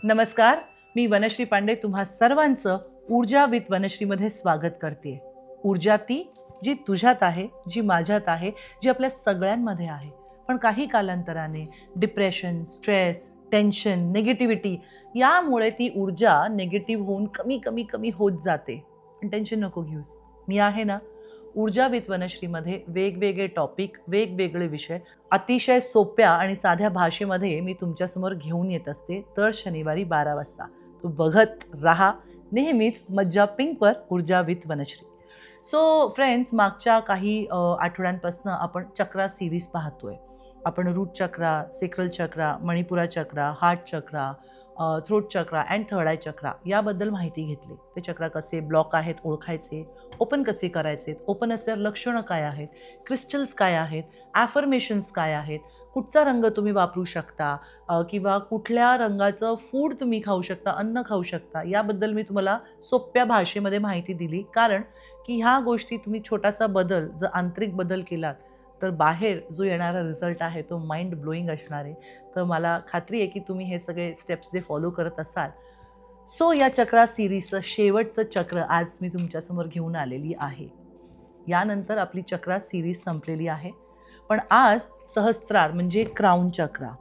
नमस्कार, मी वनश्री पांडे तुम्हा सर्वांचं ऊर्जा विथ वनश्रीमध्ये स्वागत करते. ऊर्जा ती जी तुझ्यात आहे, जी माझ्यात आहे, जी आपल्या सगळ्यांमध्ये आहे. पण काही कालांतराने डिप्रेशन, स्ट्रेस, टेन्शन, निगेटिव्हिटी यामुळे ती ऊर्जा निगेटिव्ह होऊन कमी कमी कमी होत जाते. पण टेन्शन नको घेऊस, मी आहे ना. ऊर्जा विथ वनश्रीमध्ये वेगवेगळे टॉपिक, वेगवेगळे विषय अतिशय सोप्या आणि साध्या भाषेमध्ये मी तुमच्यासमोर घेऊन येत असते दर शनिवारी 12 वाजता. तो बघत राहा नेहमीच मज्जा पिंकवर ऊर्जा विथ वनश्री. सो फ्रेंड्स, मागच्या काही आठवड्यांपासून आपण चक्रा सिरीज पाहतोय. आपण root chakra, sacral chakra, Manipura chakra, heart chakra, throat chakra and third eye chakra याबद्दल माहिती घेतली. ते चक्रा कसे ब्लॉक आहेत ओळखायचे, ओपन कसे करायचे, ओपन असल्यावर लक्षणं काय आहेत, क्रिस्टल्स काय आहेत, ॲफर्मेशन्स काय आहेत, कुठचा रंग तुम्ही वापरू शकता, किंवा कुठल्या रंगाचं फूड तुम्ही खाऊ शकता, अन्न खाऊ शकता, याबद्दल मी तुम्हाला सोप्या भाषेमध्ये माहिती दिली. कारण की ह्या गोष्टी तुम्ही छोटासा बदल, जर आंतरिक बदल केलात तर बाहेर जो येणारा रिझल्ट आहे तो माइंड ब्लोईंग असणार आहे. तर मला खात्री आहे की तुम्ही हे सगळे स्टेप्स जे फॉलो करत असाल. सो या चक्रा सिरीजचं शेवटचं चक्र आज मी तुमच्यासमोर घेऊन आलेली आहे. यानंतर आपली चक्रा सिरीज संपलेली आहे. पण आज सहस्त्रार म्हणजे क्राऊन चक्रा.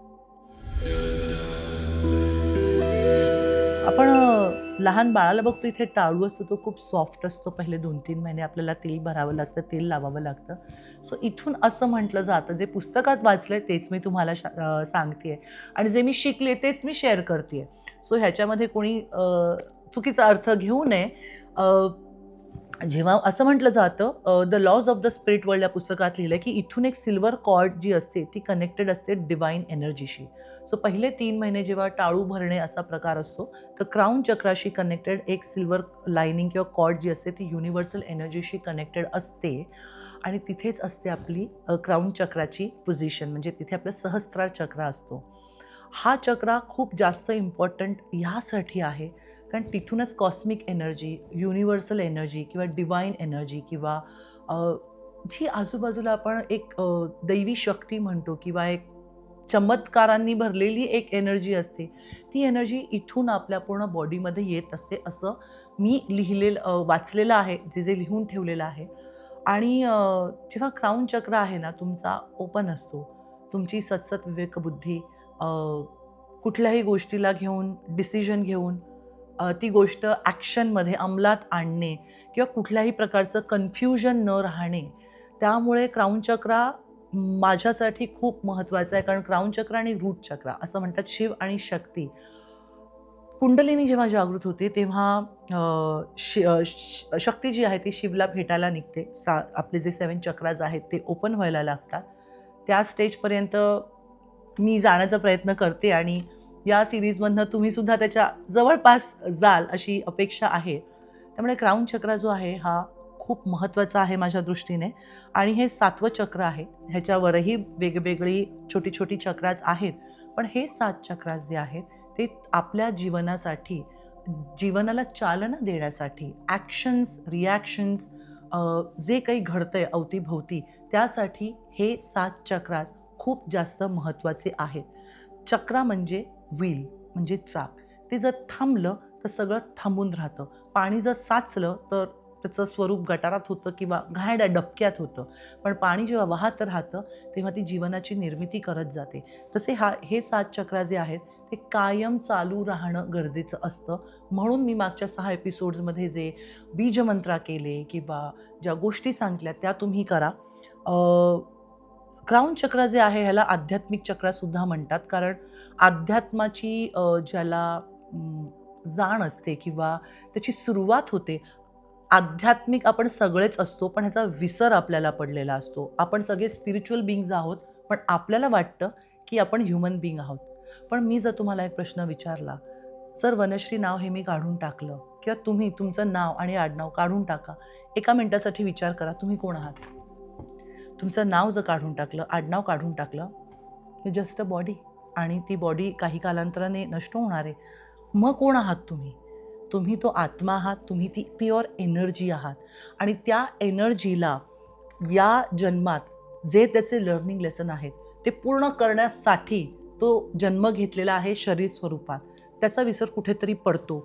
आपण लहान बाळाला बघतो इथे टाळू असतो, तो खूप सॉफ्ट असतो. पहिले 2-3 महिने आपल्याला तेल भरावं लागतं, तेल लावावं लागतं. सो इथून असं म्हटलं जातं, जे पुस्तकात वाचलंय तेच मी तुम्हाला सांगते आणि जे मी शिकले तेच मी शेअर करते. सो ह्याच्यामध्ये कोणी चुकीचा अर्थ घेऊ नये. जेव्हा असं म्हटलं जातं, the laws of the spirit world या पुस्तकात लिहिलं की इथून एक सिल्वर कॉर्ड जी असते ती कनेक्टेड असते डिवाइन एनर्जीशी. सो पहिले 3 महिने जेव्हा टाळू भरणे असा प्रकार असतो, तर क्राऊन चक्राशी कनेक्टेड एक सिल्वर लाइनिंग किंवा कॉर्ड जी असते ती युनिव्हर्सल एनर्जीशी कनेक्टेड असते आणि तिथेच असते आपली क्राऊन चक्राची पोझिशन, म्हणजे तिथे आपलं सहस्त्रार चक्र असतो. हा चक्रा खूप जास्त इम्पॉर्टंट ह्यासाठी आहे कारण तिथूनच कॉस्मिक एनर्जी, युनिव्हर्सल एनर्जी किंवा डिवाइन एनर्जी किंवा जी आजूबाजूला आपण एक दैवी शक्ती म्हणतो किंवा एक चमत्कारांनी भरलेली एक एनर्जी असते, ती एनर्जी इथून आपल्या पूर्ण बॉडीमध्ये येत असते, असं मी वाचलेलं आहे, जे लिहून ठेवलेलं आहे. आणि जेव्हा क्राऊन चक्र आहे ना तुमचा ओपन असतो, तुमची सतसत विवेकबुद्धी कुठल्याही गोष्टीला घेऊन डिसिजन घेऊन ती गोष्ट ॲक्शनमध्ये अंमलात आणणे किंवा कुठल्याही प्रकारचं कन्फ्युजन न राहणे, त्यामुळे क्राऊन चक्रा माझ्यासाठी खूप महत्त्वाचं आहे. कारण क्राऊन चक्र आणि रूट चक्र असं म्हणतात, शिव आणि शक्ती. कुंडलिनी जेव्हा जागृत होते तेव्हा शक्ती जी आहे ती शिवला भेटायला निघते. आपले जे 7 चक्राज आहेत ते ओपन व्हायला लागतात. त्या स्टेजपर्यंत मी जाण्याचा प्रयत्न करते आणि या सिरीजमधनं तुम्हीसुद्धा त्याच्या जवळपास जाल अशी अपेक्षा आहे. त्यामुळे क्राऊन चक्र जो आहे हा खूप महत्त्वाचा आहे माझ्या दृष्टीने. आणि हे 7वं चक्र आहे. ह्याच्यावरही वेगवेगळी छोटी छोटी चक्राज आहेत, पण हे 7 चक्राज जे आहेत ते आपल्या जीवनासाठी, जीवनाला चालना देण्यासाठी, ॲक्शन्स, रिॲक्शन्स, जे काही घडतंय अवतीभोवती त्यासाठी हे 7 चक्राज खूप जास्त महत्त्वाचे आहेत. चक्रा म्हणजे व्हील, म्हणजे चाक. ते जर थांबलं तर सगळं थांबून राहतं. पाणी जर साचलं तर त्याचं स्वरूप गटारात होतं किंवा घाणेरड्या डबक्यात होतं. पण पाणी जेव्हा वाहत राहतं तेव्हा ती जीवनाची निर्मिती करत जाते. तसे हे 7 चक्रा जे आहेत ते कायम चालू राहणं गरजेचं असतं. म्हणून मी मागच्या 6 एपिसोड्समध्ये जे बीजमंत्रा केले किंवा ज्या गोष्टी सांगितल्या त्या तुम्ही करा. क्राऊन चक्र जे आहे ह्याला आध्यात्मिक चक्रसुद्धा म्हणतात. कारण अध्यात्माची ज्याला जाण असते किंवा त्याची सुरुवात होते. आध्यात्मिक आपण सगळेच असतो, पण ह्याचा विसर आपल्याला पडलेला असतो. आपण सगळे स्पिरिच्युअल बीइंग्ज आहोत, पण आपल्याला वाटतं की आपण ह्युमन बीइंग आहोत. पण मी जर तुम्हाला एक प्रश्न विचारला, सर वनश्री नाव हे मी काढून टाकलं किंवा तुम्ही तुमचं नाव आणि आडनाव काढून टाका, एका मिनिटासाठी विचार करा तुम्ही कोण आहात. तुमचं नाव जर काढून टाकलं, आडनाव काढून टाकलं, हे जस्ट अ बॉडी आणि ती बॉडी काही कालांतराने नष्ट होणार आहे. मग कोण आहात तुम्ही? तुम्ही तो आत्मा आहात, तुम्ही ती प्युअर एनर्जी आहात. आणि त्या एनर्जीला या जन्मात जे त्याचे लर्निंग लेसन आहेत ते पूर्ण करण्यासाठी तो जन्म घेतलेला आहे शरीर स्वरूपात. त्याचा विसर कुठेतरी पडतो.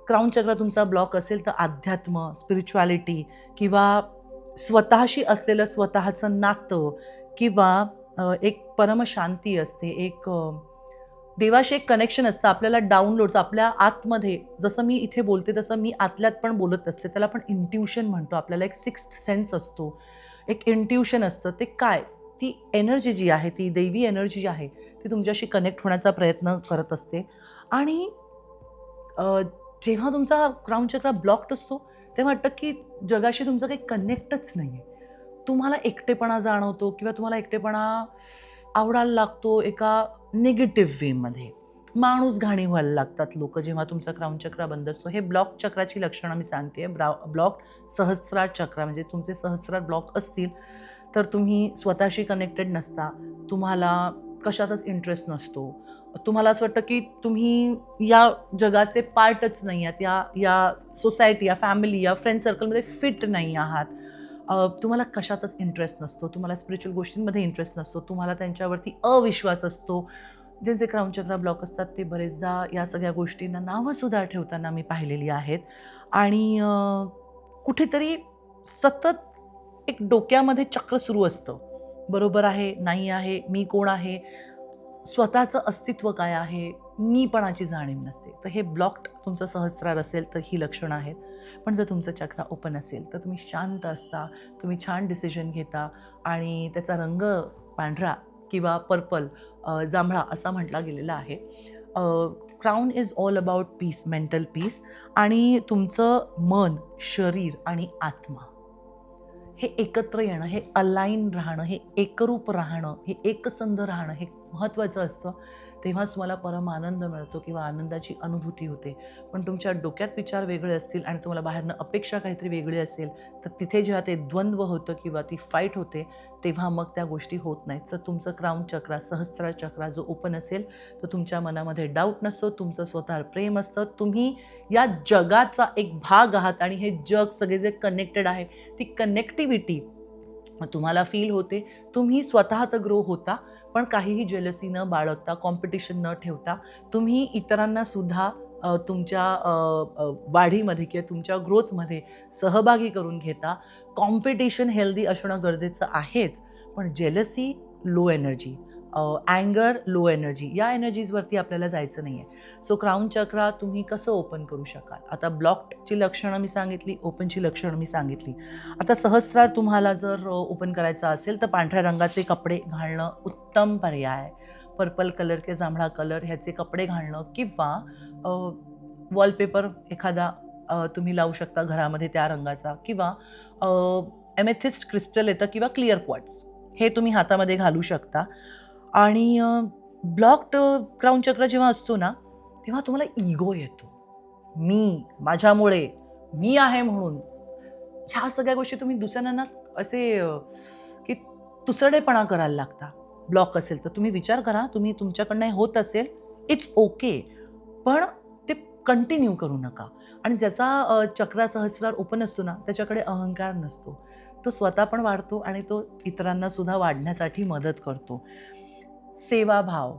क्राऊन चक्र तुमचा ब्लॉक असेल तर अध्यात्म, स्पिरिच्युअलिटी किंवा स्वतःशी असलेलं स्वतःचं नातं किंवा एक परमशांती असते, एक देवाशी एक कनेक्शन असतं आपल्याला डाउनलोड्स आपल्या आतमध्ये. जसं मी इथे बोलते तसं मी आतल्यात पण बोलत असते. त्याला आपण इंट्युशन म्हणतो. आपल्याला एक सिक्स्थ सेन्स असतो, एक इंट्युशन असतं. ते काय? ती एनर्जी जी आहे, ती दैवी एनर्जी जी आहे, ती तुमच्याशी कनेक्ट होण्याचा प्रयत्न करत असते. आणि अ, जेव्हा तुमचा क्राउन चक्र ब्लॉक्ड असतो, तेव्हा वाटतं की जगाशी तुमचं काही कनेक्टच नाही आहे. तुम्हाला एकटेपणा जाणवतो किंवा तुम्हाला एकटेपणा आवडायला लागतो एका निगेटिव्ह वेमध्ये. माणूस घाणी व्हायला लागतात लोकं जेव्हा तुमचा क्राउन चक्र बंद असतो. हे ब्लॉक चक्राची लक्षणं मी सांगते आहे. ब्लॉक सहस्रार चक्र म्हणजे तुमचे सहस्रार ब्लॉक असतील, तर तुम्ही स्वतःशी कनेक्टेड नसता. तुम्हाला कशातच इंटरेस्ट नसतो. तुम्हाला असं वाटतं की तुम्ही या जगाचे पार्टच नाही आहात. या या सोसायटी, या फॅमिली, या फ्रेंड सर्कलमध्ये फिट नाही आहात. तुम्हाला कशातच इंटरेस्ट नसतो. तुम्हाला स्पिरिच्युअल गोष्टींमध्ये इंटरेस्ट नसतो. तुम्हाला त्यांच्यावरती अविश्वास असतो. जे क्राउन चक्र ब्लॉक असतात ते बरेचदा या सगळ्या गोष्टींना नावंसुद्धा ठेवताना मी पाहिलेली आहेत. आणि कुठेतरी सतत एक डोक्यामध्ये चक्र सुरू असतं. बरोबर आहे, नाही आहे, मी कोण आहे, स्वतःचं अस्तित्व काय आहे, मीपणाची जाणीव नसते. तर हे ब्लॉक्ड तुमचं सहस्रार असेल तर ही लक्षणं आहेत. पण जर तुमचं चक्र ओपन असेल तर तुम्ही शांत असता, तुम्ही छान डिसिजन घेता आणि त्याचा रंग पांढरा किंवा पर्पल, जांभळा असा म्हटला गेलेला आहे. Crown is all about piece, mental peace. आणि तुमचं मन, शरीर आणि आत्मा हे एकत्र येणं, हे अलाइन राहणं, हे एकरूप राहणं, हे एकसंध राहणं हे महत्त्वाचं असतं. तेव्हाच तुम्हाला परम आनंद मिळतो किंवा आनंदाची अनुभूती होते. पण तुमच्या डोक्यात विचार वेगळे असतील आणि तुम्हाला बाहेरनं अपेक्षा काहीतरी वेगळी असेल, तर तिथे जेव्हा ते द्वंद्व होतं किंवा ती फाईट होते, तेव्हा मग त्या गोष्टी होत नाहीत. तर तुमचं क्राउन चक्र, सहस्रार चक्र जो ओपन असेल, तर तुमच्या मनामध्ये डाऊट नसतो, तुमचं स्वतःवर प्रेम असतं. तुम्ही या जगाचा एक भाग आहात आणि हे जग सगळे जे कनेक्टेड आहे, ती कनेक्टिव्हिटी तुम्हाला फील होते. तुम्ही स्वतः तर ग्रो होता, पण काहीही जेलसी न बाळगता, कॉम्पिटिशन न ठेवता तुम्ही इतरांना सुद्धा तुमच्या वाढीमध्ये किंवा तुमच्या ग्रोथमध्ये सहभागी करून घेता. कॉम्पिटिशन हेल्दी असणं गरजेचं आहेच, पण जेलसी लो एनर्जी, अँगर लो एनर्जी, या एनर्जीजवरती आपल्याला जायचं नाही आहे. सो क्राउन चक्र तुम्ही कसं ओपन करू शकाल? आता ब्लॉक्डची लक्षणं मी सांगितली, ओपनची लक्षणं मी सांगितली. आता सहस्रार तुम्हाला जर ओपन करायचा असेल तर पांढऱ्या रंगाचे कपडे घालणं उत्तम पर्याय आहे. पर्पल कलर किंवा जांभळा कलर ह्याचे कपडे घालणं किंवा वॉलपेपर एखादा तुम्ही लावू शकता घरामध्ये त्या रंगाचा किंवा एमेथिस्ट क्रिस्टल येतं किंवा क्लिअर क्वार्ट्ज, हे तुम्ही हातामध्ये घालू शकता. आणि ब्लॉक्ड क्राउन चक्र जेव्हा असतो ना, तेव्हा तुम्हाला इगो येतो. माझ्यामुळे, मी आहे म्हणून. ह्या सगळ्या गोष्टी तुम्ही दुसऱ्यांना असे की तुसडेपणा करायला लागता. ब्लॉक असेल तर तुम्ही विचार करा, तुम्ही तुमच्याकडनं हे होत असेल, इट्स ओके. पण ते कंटिन्यू करू नका. आणि ज्याचा चक्र सहस्रार ओपन असतो ना, त्याच्याकडे अहंकार नसतो. तो स्वतः पण वाढतो आणि तो इतरांना सुद्धा वाढण्यासाठी मदत करतो. सेवाभाव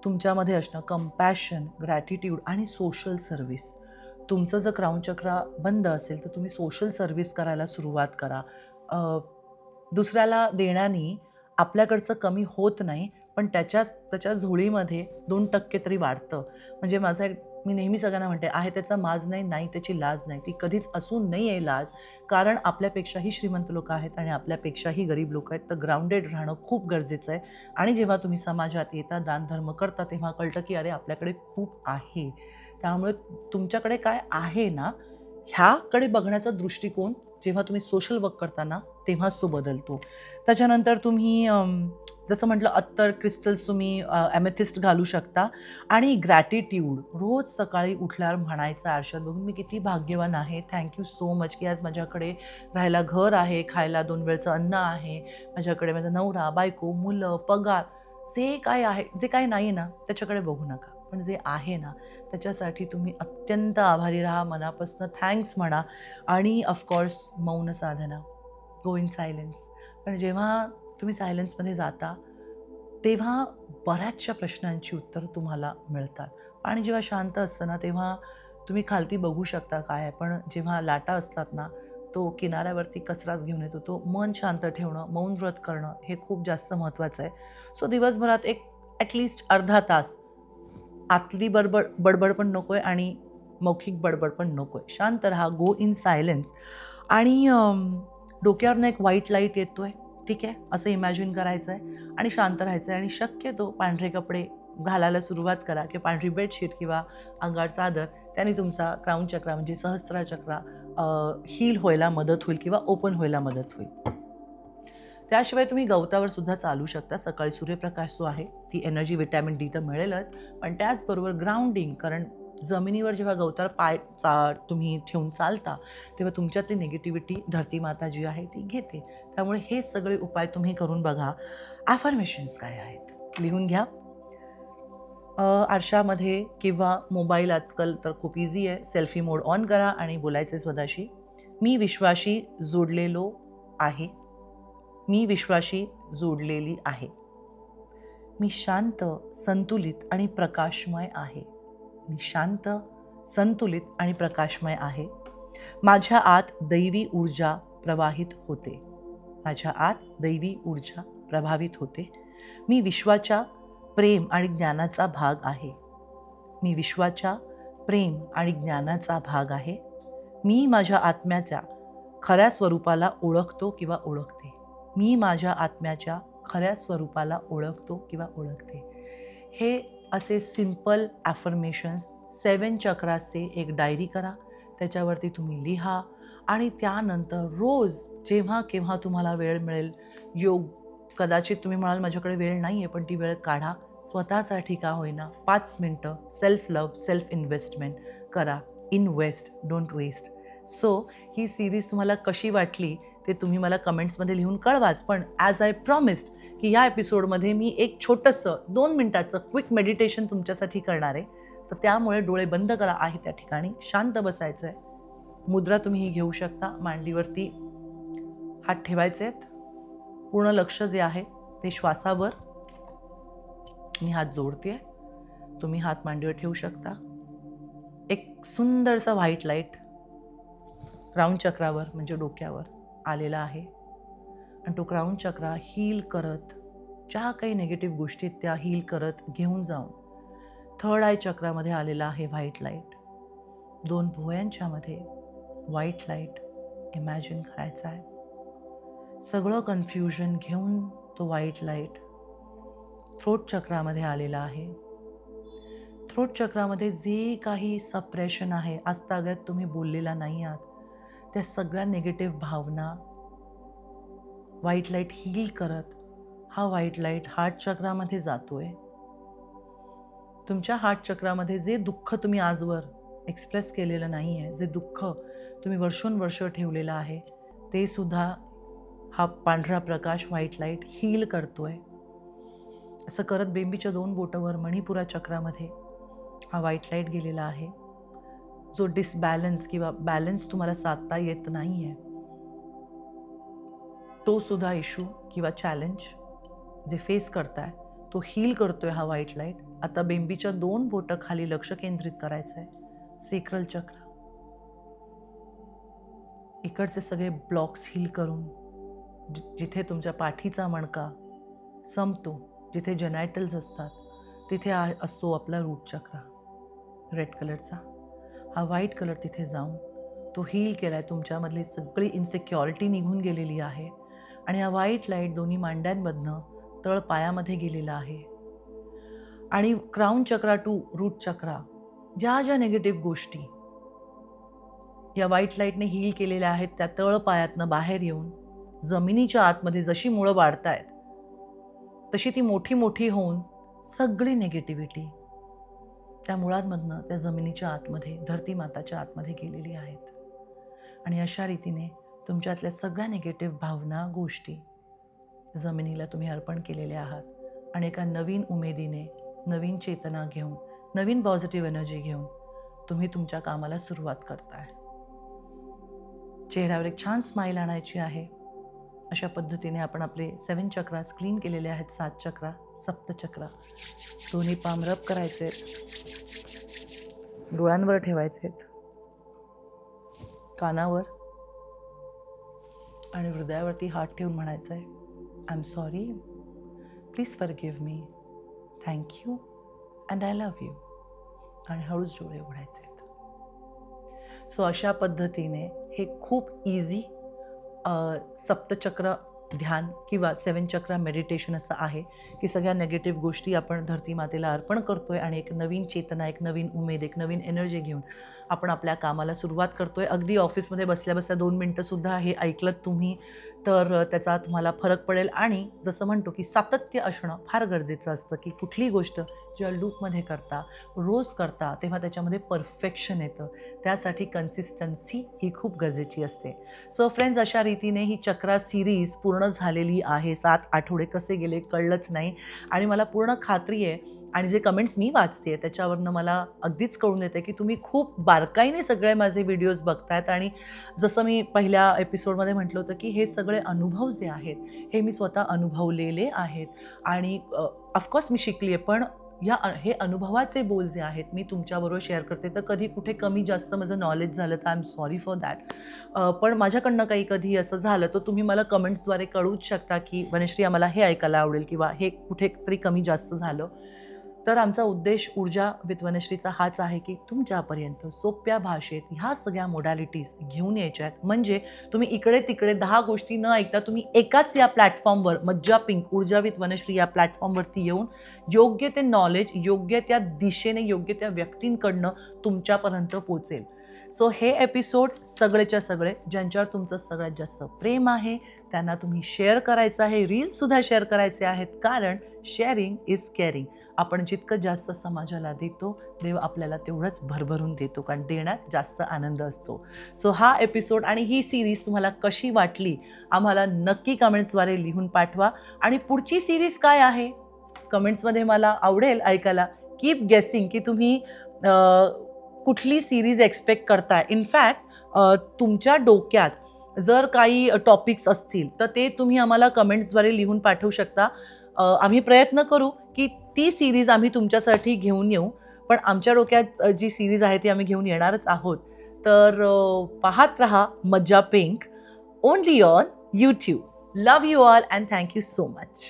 तुमच्यामध्ये असणं, कंपॅशन, ग्रॅटिट्यूड आणि सोशल सर्व्हिस. तुमचं जर क्राउन चक्र बंद असेल तर तुम्ही सोशल सर्व्हिस करायला सुरुवात करा. दुसऱ्याला देण्याने आपल्याकडचं कमी होत नाही, पण त्याच्या झोळीमध्ये 2% तरी वाढतं. म्हणजे मी नेहमी सगळ्यांना म्हणते, आहे त्याचा माज नाही, नाही त्याची लाज नाही. ती कधीच असू नये लाज, कारण आपल्यापेक्षाही श्रीमंत लोकं आहेत आणि आपल्यापेक्षाही गरीब लोकं आहेत. तर ग्राउंडेड राहणं खूप गरजेचं आहे. आणि जेव्हा तुम्ही समाजात येता, दानधर्म करता, तेव्हा कळतं की अरे आपल्याकडे खूप आहे. त्यामुळे तुमच्याकडे काय आहे ना, ह्याकडे बघण्याचा दृष्टिकोन जेव्हा तुम्ही सोशल वर्क करता ना, तेव्हाच तो बदलतो. त्याच्यानंतर तुम्ही जसं म्हटलं अत्तर, क्रिस्टल्स तुम्ही ॲमेथिस्ट घालू शकता. आणि ग्रॅटिट्यूड रोज सकाळी उठल्यावर म्हणायचं आरशात बघून, मी किती भाग्यवान आहे, थँक्यू सो मच की आज माझ्याकडे राहायला घर आहे, खायला 2 वेळचं अन्न आहे, माझ्याकडे माझा नवरा, बायको, मुलं, पगार, जे काय आहे. जे काही नाही ना त्याच्याकडे बघू नका, पण जे आहे ना त्याच्यासाठी तुम्ही अत्यंत आभारी राहा, मनापासून थँक्स म्हणा. आणि ऑफकोर्स मौन साधना, गो इन सायलेन्स. पण जेव्हा तुम्ही सायलेन्समध्ये जाता, तेव्हा बऱ्याचशा प्रश्नांची उत्तरं तुम्हाला मिळतात. पाणी जेव्हा शांत असतं ना, तेव्हा तुम्ही खालती बघू शकता काय आहे, पण जेव्हा लाटा असतात ना, तो किनाऱ्यावरती कचराच घेऊन येतो. तो मन शांत ठेवणं, मौन व्रत करणं हे खूप जास्त महत्त्वाचं आहे. सो दिवसभरात एक ॲटलीस्ट अर्धा तास आतली बडबड पण नको आहे आणि मौखिक बडबड पण नको आहे. शांत राहा, गो इन सायलेन्स आणि डोक्यावरनं एक व्हाईट लाईट येतो आहे, ठीक आहे, असं इमॅजिन करायचं आहे आणि शांत राहायचं आहे आणि शक्यतो पांढरे कपडे घालायला सुरुवात करा किंवा पांढरी बेडशीट किंवा अंगावर चादर, त्याने तुमचा क्राऊन चक्रा म्हणजे सहस्त्र चक्रा हील व्हायला मदत होईल किंवा ओपन व्हायला मदत होईल. त्याशिवाय तुम्ही गवतावर सुद्धा चालू शकता. सकाळी सूर्यप्रकाश जो आहे, ती एनर्जी व्हिटॅमिन डी तर मिळेलच, पण त्याचबरोबर ग्राउंडिंग, कारण जमिनीवर जेव्हा गवतावर पाय तुम्ही ठेवून चालता, तेव्हा तुमच्यातली निगेटिव्हिटी धरती माता जी आहे ती घेते. त्यामुळे हे सगळे उपाय तुम्ही करून बघा. ॲफर्मेशन्स काय आहेत लिहून घ्या. आरशामध्ये किंवा मोबाईल आजकाल तर खूप इझी आहे. सेल्फी मोड ऑन करा आणि बोलायचे स्वतःशी, मी विश्वाशी जोडलेलो आहे. मी विश्वाशी जोडलेली आहे. मी शांत, संतुलित आणि प्रकाशमय आहे. मी शांत, संतुलित आणि प्रकाशमय आहे. माझ्या आत दैवी ऊर्जा प्रवाहित होते. माझ्या आत दैवी ऊर्जा प्रभावित होते. मी विश्वाच्या प्रेम आणि ज्ञानाचा भाग आहे. मी विश्वाच्या प्रेम आणि ज्ञानाचा भाग आहे. मी माझ्या आत्म्याच्या खऱ्या स्वरूपाला ओळखतो किंवा ओळखते. मी माझ्या आत्म्याच्या खऱ्या स्वरूपाला ओळखतो किंवा ओळखते. हे असे सिंपल ॲफर्मेशन्स 7 चक्राचे एक डायरी करा. त्याच्यावरती तुम्ही लिहा आणि त्यानंतर रोज जेव्हा केव्हा तुम्हाला वेळ मिळेल, योग, कदाचित तुम्ही म्हणाल माझ्याकडे वेळ नाही आहे, पण ती वेळ काढा. स्वतःसाठी का होईना 5 मिनटं सेल्फ लव्ह, सेल्फ इन्व्हेस्टमेंट करा. Invest, don't waste. सो ही सिरीज तुम्हाला कशी वाटली ते तुम्ही मला कमेंट्समध्ये लिहून कळवाच. पण ॲज आय प्रॉमिस्ड की या एपिसोडमध्ये मी एक छोटंसं 2 मिनटाचं क्विक मेडिटेशन तुमच्यासाठी करणार आहे. तर त्यामुळे डोळे बंद करा, आहे त्या ठिकाणी शांत बसायचं आहे. मुद्रा तुम्ही ही घेऊ शकता. मांडीवरती हात ठेवायचे आहेत. पूर्ण लक्ष जे आहे ते श्वासावर. मी हात जोडते. तुम्ही हात मांडीवर ठेवू शकता. एक सुंदरसा व्हाईट लाईट क्राऊन चक्रावर म्हणजे डोक्यावर आलेला आहे आणि तो क्राऊन चक्रा हील करत, ज्या काही निगेटिव्ह गोष्टी त्या हील करत घेऊन जाऊन थर्ड आय चक्रामध्ये आलेला आहे व्हाईट लाईट. 2 भुवयांच्यामध्ये व्हाईट लाईट इमॅजिन करायचा आहे. सगळं कन्फ्युजन घेऊन तो व्हाईट लाईट थ्रोट चक्रामध्ये आलेला आहे. थ्रोट चक्रामध्ये जे काही सप्रेशन आहे, आजतागत तुम्ही बोललेला नाही आहात, त्या सगळ्या निगेटिव्ह भावना व्हाईट लाईट हील करत हा व्हाईट लाईट हार्ट चक्रामध्ये जातोय. तुमच्या हार्ट चक्रामध्ये जे दुःख तुम्ही आजवर एक्सप्रेस केलेलं नाही आहे, जे दुःख तुम्ही वर्षोनवर्ष ठेवलेलं आहे, ते सुद्धा हा पांढरा प्रकाश व्हाईट लाईट हील करतोय. असं करत बेंबीच्या 2 बोटावर मणिपुरा चक्रामध्ये हा व्हाईट लाईट गेलेला आहे. जो डिसबॅलन्स किंवा बॅलन्स तुम्हाला साधता येत नाही आहे, तो सुद्धा इशू किंवा चॅलेंज जे फेस करताय तो हील करतोय हा व्हाईट लाईट. आता बेंबीच्या 2 बोटं खाली लक्ष केंद्रित करायचं आहे. सेक्रल चक्र, इकडचे सगळे ब्लॉक्स हील करून जिथे तुमच्या पाठीचा मणका संपतो, जिथे जेनायटल्स असतात, तिथे असतो आपला रूट चक्र रेड कलरचा. हा व्हाईट कलर तिथे जाऊन तो हील केला आहे. तुमच्यामधली सगळी इन्सिक्युरिटी निघून गेलेली आहे आणि हा व्हाईट लाईट दोन्ही मांड्यांमधनं तळ पायामध्ये गेलेला आहे. आणि क्राऊन चक्रा टू रूट चक्रा, ज्या ज्या निगेटिव्ह गोष्टी या व्हाईट लाईटने हील केलेल्या आहेत, त्या तळ पायातनं बाहेर येऊन जमिनीच्या आतमध्ये जशी मुळं वाढतायत तशी ती मोठी मोठी होऊन सगळी निगेटिव्हिटी त्या मुळांमधनं त्या जमिनीच्या आतमध्ये, धरती माताच्या आतमध्ये गेलेली आहेत. आणि अशा रीतीने तुमच्यातल्या सगळ्या निगेटिव्ह भावना, गोष्टी जमिनीला तुम्ही अर्पण केलेल्या आहात आणि एका नवीन उमेदीने, नवीन चेतना घेऊन, नवीन पॉझिटिव्ह एनर्जी घेऊन तुम्ही तुमच्या कामाला सुरुवात करताय. चेहऱ्यावर एक छान स्माईल आणायची आहे. अशा पद्धतीने आपण आपले 7 चक्रास क्लीन केलेले आहेत. 7 चक्रा, सप्तचक्रा. दोन्ही पाम रब करायचे आहेत, डोळ्यांवर ठेवायचे आहेत, कानावर आणि हृदयावरती हात ठेवून म्हणायचं आहे, I am sorry, please forgive me, thank you and I love you. आणि हळूच डोळे उघडायचे आहेत. सो अशा पद्धतीने हे खूप इझी सप्तचक्र ध्यान किंवा 7 चक्रा मेडिटेशन असं आहे की सगळ्या नेगेटिव्ह गोष्टी आपण धरती मातेला अर्पण करतोय आणि एक नवीन चेतना, एक नवीन उमेद, एक नवीन एनर्जी घेऊन आपण आपल्या कामाला सुरुवात करतोय. अगदी ऑफिसमध्ये बसल्या बसल्या 2 मिनटंसुद्धा हे ऐकलं तुम्ही तर त्याचा तुम्हाला फरक पडेल. आणि जसं म्हणतो की सातत्य असणं फार गरजेचं असतं, की कुठली गोष्ट जेव्हा लूपमध्ये करता, रोज करता, तेव्हा त्याच्यामध्ये परफेक्शन येतं. त्यासाठी कन्सिस्टन्सी ही खूप गरजेची असते. सो फ्रेंड्स, अशा रीतीने ही चक्रा सिरीज पूर्ण झालेली आहे. 7 आठवडे कसे गेले कळलंच नाही आणि मला पूर्ण खात्री आहे आणि जे कमेंट्स मी वाचते त्याच्यावरनं मला अगदीच कळून येते की तुम्ही खूप बारकाईने सगळे माझे व्हिडिओज बघतायत. आणि जसं मी पहिल्या एपिसोडमध्ये म्हटलं होतं की हे सगळे अनुभव जे आहेत हे मी स्वतः अनुभवलेले आहेत आणि ऑफकोर्स मी शिकली आहे, पण हे अनुभवाचे बोल जे आहेत मी तुमच्याबरोबर शेअर करते. तर कधी कुठे कमी जास्त माझं नॉलेज झालं तर I am sorry for that. पण माझ्याकडनं काही कधी असं झालं तर तुम्ही मला कमेंट्सद्वारे कळवूच शकता की वनश्री आम्हाला हे ऐकायला आवडेल किंवा हे कुठेतरी कमी जास्त झालं. तर आमचा उद्देश ऊर्जा विथ वनश्रीचा हाच आहे की तुमच्यापर्यंत सोप्या भाषेत ह्या सगळ्या मोडॅलिटीज घेऊन यायच्या आहेत. म्हणजे तुम्ही इकडे तिकडे 10 गोष्टी न ऐकता तुम्ही एकाच या प्लॅटफॉर्मवर मज्जा पिंक ऊर्जा विथ वनश्री या प्लॅटफॉर्मवरती येऊन योग्य ते नॉलेज योग्य त्या दिशेने योग्य त्या व्यक्तींकडनं तुमच्यापर्यंत पोचेल. सो हे एपिसोड सगळेच्या सगळे ज्यांच्यावर तुमचं सगळ्यात जास्त प्रेम आहे त्यांना तुम्ही शेअर करायचं आहे, रील्ससुद्धा शेअर करायचे आहेत, कारण शेअरिंग इज केअरिंग. आपण जितकं जास्त समाजाला देतो देव आपल्याला तेवढंच भरभरून देतो, कारण देण्यात जास्त आनंद असतो. सो हा एपिसोड आणि ही सिरीज तुम्हाला कशी वाटली आम्हाला नक्की कमेंट्सद्वारे लिहून पाठवा. आणि पुढची सिरीज काय आहे कमेंट्समध्ये मला आवडेल ऐकायला. कीप गेसिंग की तुम्ही कुठली सिरीज एक्सपेक्ट करताय. इनफॅक्ट तुमच्या डोक्यात जर काही टॉपिक्स असतील तर ते तुम्ही आम्हाला कमेंट्सद्वारे लिहून पाठवू शकता. आम्ही प्रयत्न करू की ती सिरीज आम्ही तुमच्यासाठी घेऊन येऊ, पण आमच्या डोक्यात जी सिरीज आहे ती आम्ही घेऊन येणारच आहोत. तर पाहत रहा मज्जा pink only on YouTube. Love you all and thank you so much.